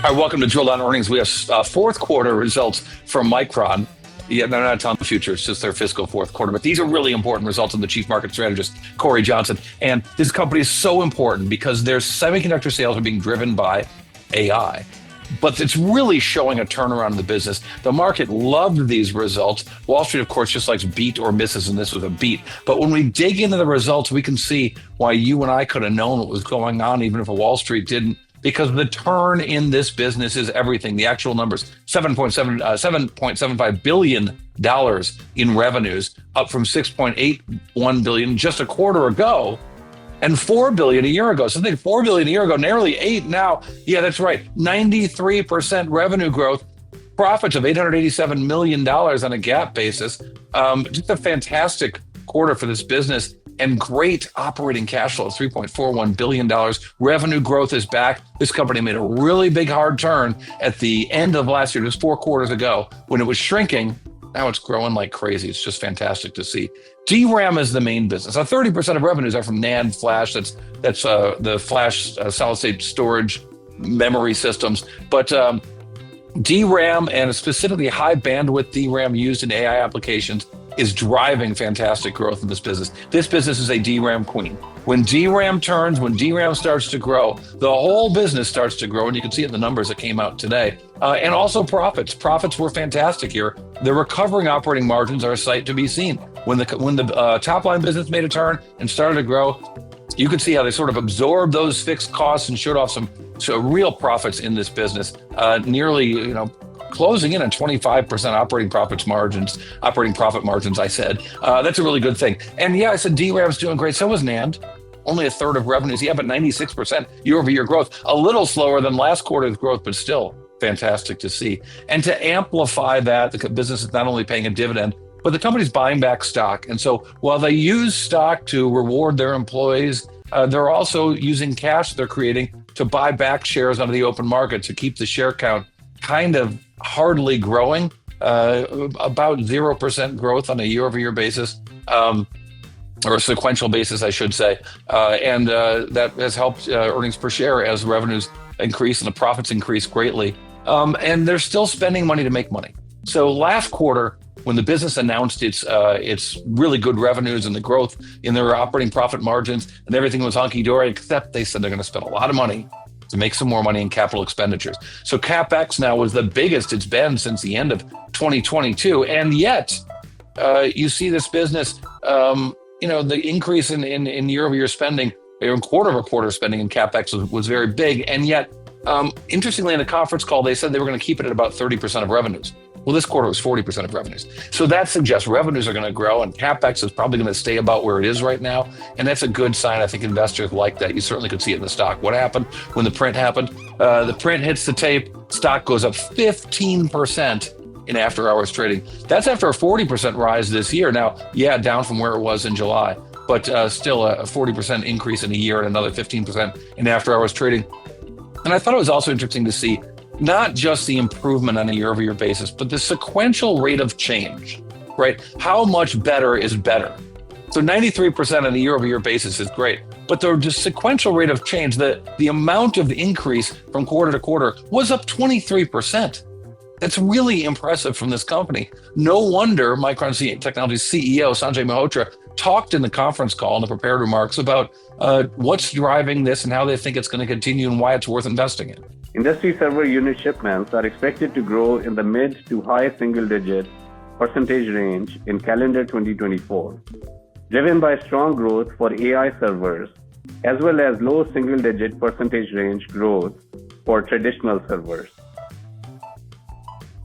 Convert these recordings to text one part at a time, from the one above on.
Hi, welcome to Drill Down Earnings. We have fourth quarter results from Micron. Yeah, they're not telling the future, it's just their fiscal fourth quarter. But these are really important results from the chief market strategist, Cory Johnson. And this company is so important because their semiconductor sales are being driven by AI. But it's really showing a turnaround in the business. The market loved these results. Wall Street, of course, just likes beat or misses, and this was a beat. But when we dig into the results, we can see why you and I could have known what was going on, even if Wall Street didn't. Because the turn in this business is everything. The actual numbers, $7.75 billion in revenues, up from $6.81 billion just a quarter ago, and $4 billion a year ago. So think $4 billion a year ago, nearly $8 now. Yeah, that's right. 93% revenue growth, profits of $887 million on a GAAP basis. Just a fantastic quarter for this business. And great operating cash flow of $3.41 billion. Revenue growth is back. This company made a really big hard turn at the end of last year, just 4 quarters ago, when it was shrinking. Now it's growing like crazy. It's just fantastic to see. DRAM is the main business. Now, 30% of revenues are from NAND flash. That's the flash solid state storage memory systems. But DRAM, and specifically high bandwidth DRAM used in AI applications, is driving fantastic growth in this business. This business is a DRAM queen. When DRAM turns, when DRAM starts to grow, the whole business starts to grow, and you can see it in the numbers that came out today. And also profits. Profits were fantastic here. The recovering operating margins are a sight to be seen. When the top line business made a turn and started to grow, you could see how they sort of absorbed those fixed costs and showed off some real profits in this business. Nearly, closing in on 25% operating profit margins, I said. That's a really good thing. And yeah, I said DRAM's doing great. So was NAND. Only a third of revenues. Yeah, but 96% year-over-year growth. A little slower than last quarter's growth, but still fantastic to see. And to amplify that, the business is not only paying a dividend, but the company's buying back stock. And so while they use stock to reward their employees, they're also using cash they're creating to buy back shares out of the open market to keep the share count kind of hardly growing, about 0% growth on a year-over-year basis, or a sequential basis, I should say. And that has helped earnings per share as revenues increase and the profits increase greatly. And they're still spending money to make money. So last quarter, when the business announced its really good revenues and the growth in their operating profit margins and everything was hunky-dory, except they said they're going to spend a lot of money to make some more money in capital expenditures. So CapEx now is the biggest it's been since the end of 2022. And yet, you see this business, the increase in year-over-year spending, or quarter-over-quarter spending in CapEx was very big. And yet, interestingly, in the conference call, they said they were going to keep it at about 30% of revenues. Well, this quarter was 40% of revenues. So that suggests revenues are going to grow and CapEx is probably going to stay about where it is right now. And that's a good sign. I think investors like that. You certainly could see it in the stock. What happened when the print happened? The print hits the tape, stock goes up 15% in after hours trading. That's after a 40% rise this year. Now, yeah, down from where it was in July, but still a 40% increase in a year and another 15% in after hours trading. And I thought it was also interesting to see not just the improvement on a year-over-year basis, but the sequential rate of change, right? How much better is better? So 93% on a year-over-year basis is great, but the sequential rate of change, the amount of increase from quarter to quarter was up 23%. That's really impressive from this company. No wonder Micron Technology CEO Sanjay Mehrotra talked in the conference call in the prepared remarks about what's driving this and how they think it's going to continue and why it's worth investing in. Industry server unit shipments are expected to grow in the mid to high single-digit percentage range in calendar 2024, driven by strong growth for AI servers, as well as low single-digit percentage range growth for traditional servers.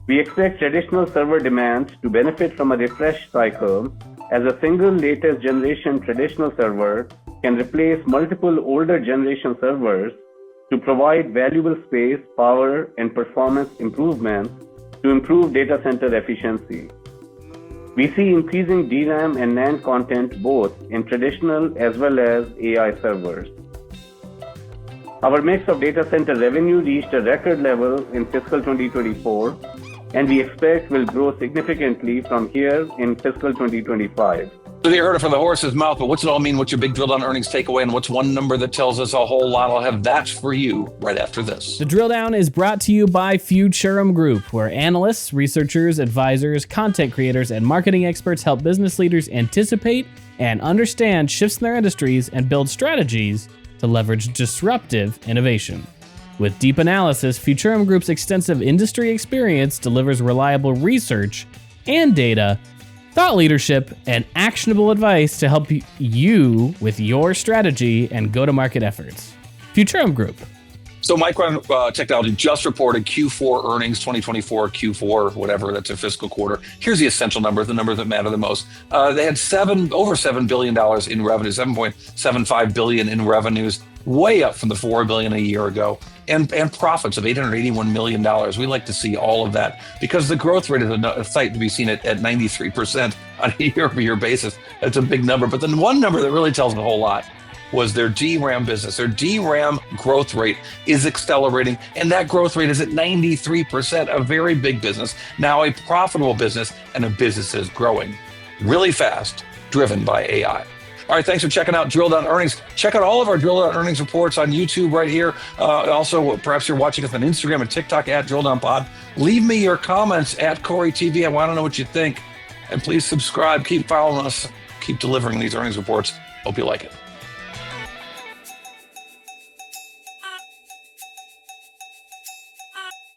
We expect traditional server demand to benefit from a refresh cycle as a single latest generation traditional server can replace multiple older generation servers to provide valuable space, power, and performance improvements to improve data center efficiency. We see increasing DRAM and NAND content both in traditional as well as AI servers. Our mix of data center revenue reached a record level in fiscal 2024, and we expect will grow significantly from here in fiscal 2025. So you heard it from the horse's mouth, but what's it all mean? What's your big drill down earnings takeaway? And what's one number that tells us a whole lot? I'll have that for you right after this. The drill down is brought to you by Futurum Group, where analysts, researchers, advisors, content creators, and marketing experts help business leaders anticipate and understand shifts in their industries and build strategies to leverage disruptive innovation. With deep analysis, Futurum Group's extensive industry experience delivers reliable research and data, thought leadership, and actionable advice to help you with your strategy and go-to-market efforts. Futurum Group. So Micron Technology just reported Q4 earnings, 2024 Q4, whatever, that's a fiscal quarter. Here's the essential numbers, the numbers that matter the most. They had over $7 billion in revenue, $7.75 billion in revenues, way up from the $4 billion a year ago, and profits of $881 million. We like to see all of that because the growth rate is a sight to be seen at 93% on a year-over-year basis. That's a big number. But then one number that really tells a whole lot was their DRAM business. Their DRAM growth rate is accelerating, and that growth rate is at 93%, a very big business, now a profitable business, and a business that is growing really fast, driven by AI. All right, thanks for checking out Drill Down Earnings. Check out all of our Drill Down Earnings reports on YouTube right here. Also, perhaps you're watching us on Instagram and TikTok at Drill Down Pod. Leave me your comments at Cory TV. I want to know what you think. And please subscribe. Keep following us. Keep delivering these earnings reports. Hope you like it.